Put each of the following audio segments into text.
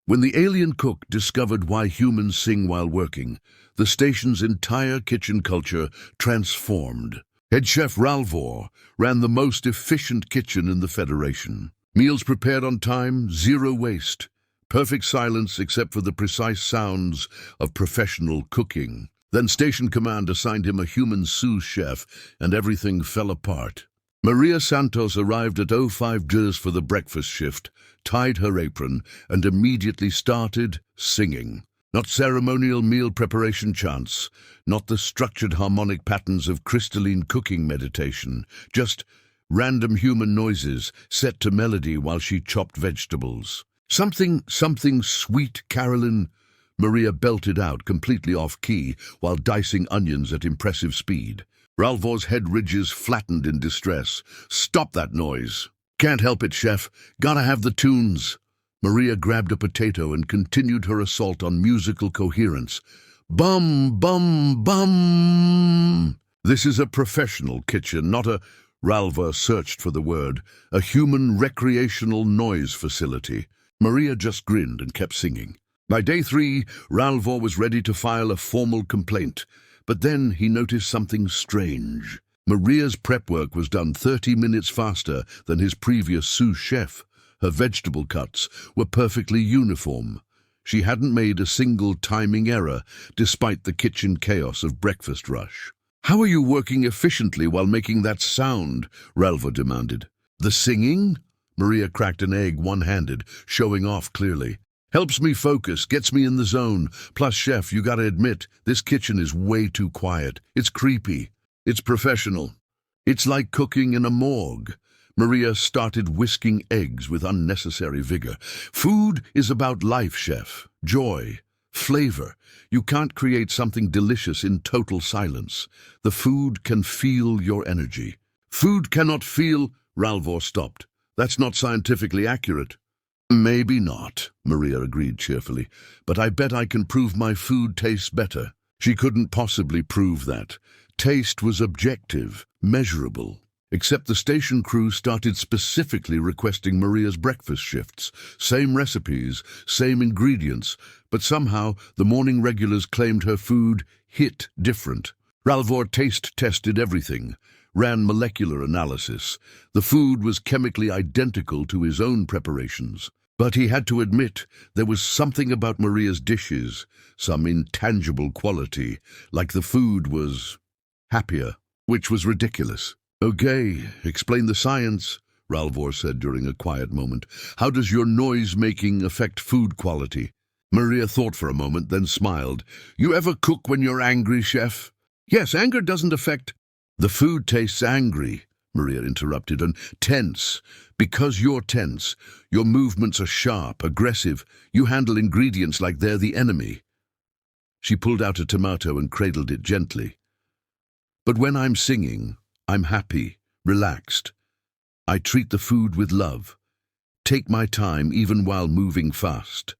When the alien cook discovered why humans sing while working, the station's entire kitchen culture transformed. Head chef Ralvor ran the most efficient kitchen in the Federation. Meals prepared on time, zero waste. Perfect silence except for the precise sounds of professional cooking. Then Station Command assigned him a human sous chef, and everything fell apart. Maria Santos arrived at 05 just for the breakfast shift, tied her apron, and immediately started singing. Not ceremonial meal preparation chants, not the structured harmonic patterns of crystalline cooking meditation, just random human noises set to melody while she chopped vegetables. Something sweet, Carolyn, Maria belted out, completely off-key, while dicing onions at impressive speed. Ralvor's head ridges flattened in distress. Stop that noise. Can't help it, chef. Gotta have the tunes. Maria grabbed a potato and continued her assault on musical coherence. Bum, bum, bum. This is a professional kitchen, not a, Ralvor searched for the word, a human recreational noise facility. Maria just grinned and kept singing. By day 3, Ralvor was ready to file a formal complaint. But then he noticed something strange. Maria's prep work was done 30 minutes faster than his previous sous chef. Her vegetable cuts were perfectly uniform. She hadn't made a single timing error, despite the kitchen chaos of breakfast rush. "How are you working efficiently while making that sound?" Ralvor demanded. "The singing?" Maria cracked an egg one-handed, showing off clearly. "Helps me focus, gets me in the zone. Plus, chef, you gotta admit, this kitchen is way too quiet. It's creepy. It's professional. It's like cooking in a morgue." Maria started whisking eggs with unnecessary vigor. "Food is about life, chef. Joy. Flavor. You can't create something delicious in total silence. The food can feel your energy." "Food cannot feel," Ralvor stopped. "That's not scientifically accurate." "Maybe not," Maria agreed cheerfully, "but I bet I can prove my food tastes better." She couldn't possibly prove that. Taste was objective, measurable. Except the station crew started specifically requesting Maria's breakfast shifts. Same recipes, same ingredients, but somehow the morning regulars claimed her food hit different. Ralvor taste tested everything, ran molecular analysis. The food was chemically identical to his own preparations. But he had to admit there was something about Maria's dishes, some intangible quality, like the food was happier, which was ridiculous. "Okay, explain the science," Ralvor said during a quiet moment. "How does your noise-making affect food quality?" Maria thought for a moment, then smiled. "You ever cook when you're angry, chef?" "Yes, anger doesn't affect—" "The food tastes angry," Maria interrupted, "and tense. Because you're tense, your movements are sharp, aggressive. You handle ingredients like they're the enemy." She pulled out a tomato and cradled it gently. "But when I'm singing, I'm happy, relaxed. I treat the food with love. Take my time even while moving fast.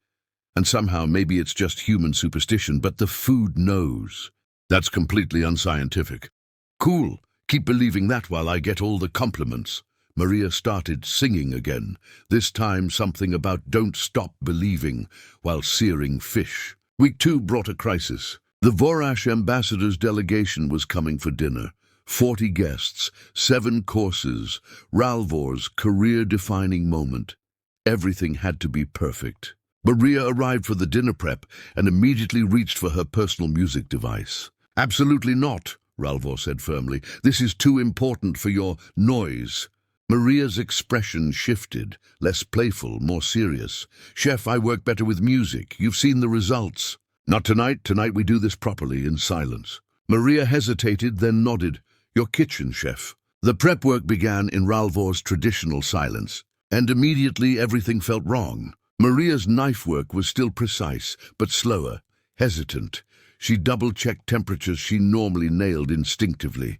And somehow, maybe it's just human superstition, but the food knows. That's completely unscientific." "Cool. Keep believing that while I get all the compliments." Maria started singing again, this time something about "don't stop believing" while searing fish. Week 2 brought a crisis. The Vorash ambassador's delegation was coming for dinner. 40 guests, 7 courses, Ralvor's career-defining moment. Everything had to be perfect. Maria arrived for the dinner prep and immediately reached for her personal music device. "Absolutely not," Ralvor said firmly. "This is too important for your noise." Maria's expression shifted, less playful, more serious. "Chef, I work better with music. You've seen the results." "Not tonight. Tonight we do this properly, in silence." Maria hesitated, then nodded. "Your kitchen, chef." The prep work began in Ralvor's traditional silence, and immediately everything felt wrong. Maria's knife work was still precise, but slower, hesitant. She double-checked temperatures she normally nailed instinctively,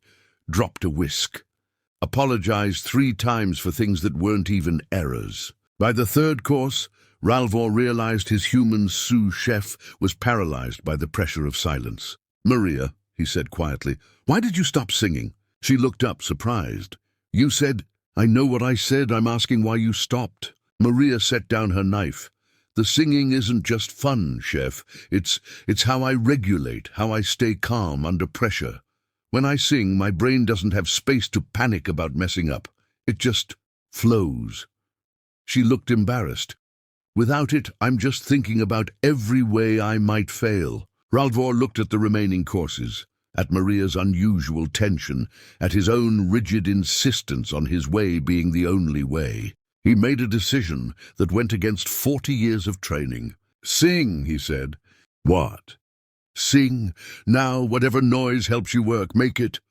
dropped a whisk, apologized 3 times for things that weren't even errors. By the 3rd course, Ralvor realized his human sous chef was paralyzed by the pressure of silence. "Maria," he said quietly, "why did you stop singing?" She looked up, surprised. "You said—" "I know what I said. I'm asking why you stopped." Maria set down her knife. The singing isn't just fun, Chef. It's how I regulate, how I stay calm under pressure. When I sing, my brain doesn't have space to panic about messing up. It just flows. She looked embarrassed. Without it, I'm just thinking about every way I might fail. Ralvor looked at the remaining courses, at Maria's unusual tension, at his own rigid insistence on his way being the only way. He made a decision that went against 40 years of training. "Sing," he said. "What?" "Sing. Now, whatever noise helps you work, make it."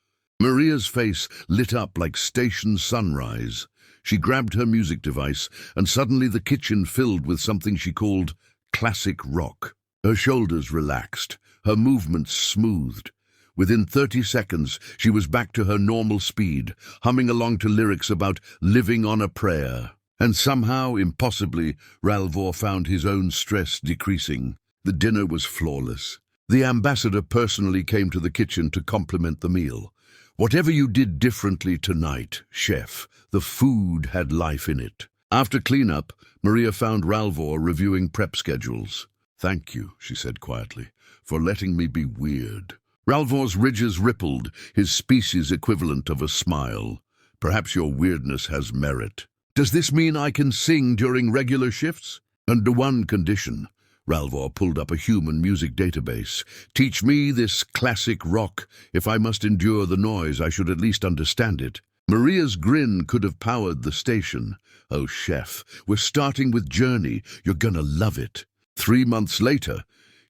Maria's face lit up like station sunrise. She grabbed her music device, and suddenly the kitchen filled with something she called classic rock. Her shoulders relaxed, her movements smoothed. Within 30 seconds, she was back to her normal speed, humming along to lyrics about living on a prayer. And somehow, impossibly, Ralvor found his own stress decreasing. The dinner was flawless. The ambassador personally came to the kitchen to compliment the meal. "Whatever you did differently tonight, Chef, the food had life in it." After cleanup, Maria found Ralvor reviewing prep schedules. "Thank you," she said quietly, "for letting me be weird." Ralvor's ridges rippled, his species equivalent of a smile. "Perhaps your weirdness has merit. Does this mean I can sing during regular shifts?" "Under one condition." Ralvor pulled up a human music database. "Teach me this classic rock. If I must endure the noise, I should at least understand it." Maria's grin could have powered the station. "Oh, Chef, we're starting with Journey. You're gonna love it." 3 months later,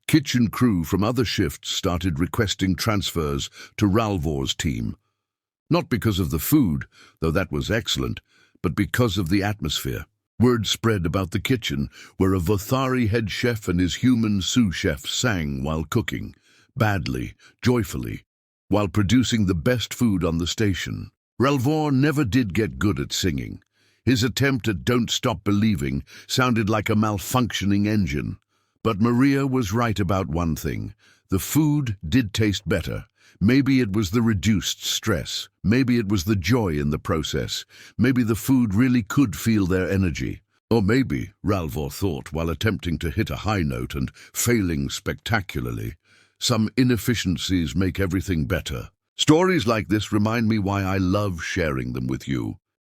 kitchen crew from other shifts started requesting transfers to Ralvor's team. Not because of the food, though that was excellent, but because of the atmosphere. Word spread about the kitchen, where a Vothari head chef and his human sous chef sang while cooking, badly, joyfully, while producing the best food on the station. Ralvor never did get good at singing. His attempt at "Don't Stop Believing" sounded like a malfunctioning engine. But Maria was right about one thing. The food did taste better. Maybe it was the reduced stress. Maybe it was the joy in the process. Maybe the food really could feel their energy. Or maybe, Ralvor thought while attempting to hit a high note and failing spectacularly, some inefficiencies make everything better. Stories like this remind me why I love sharing them with you.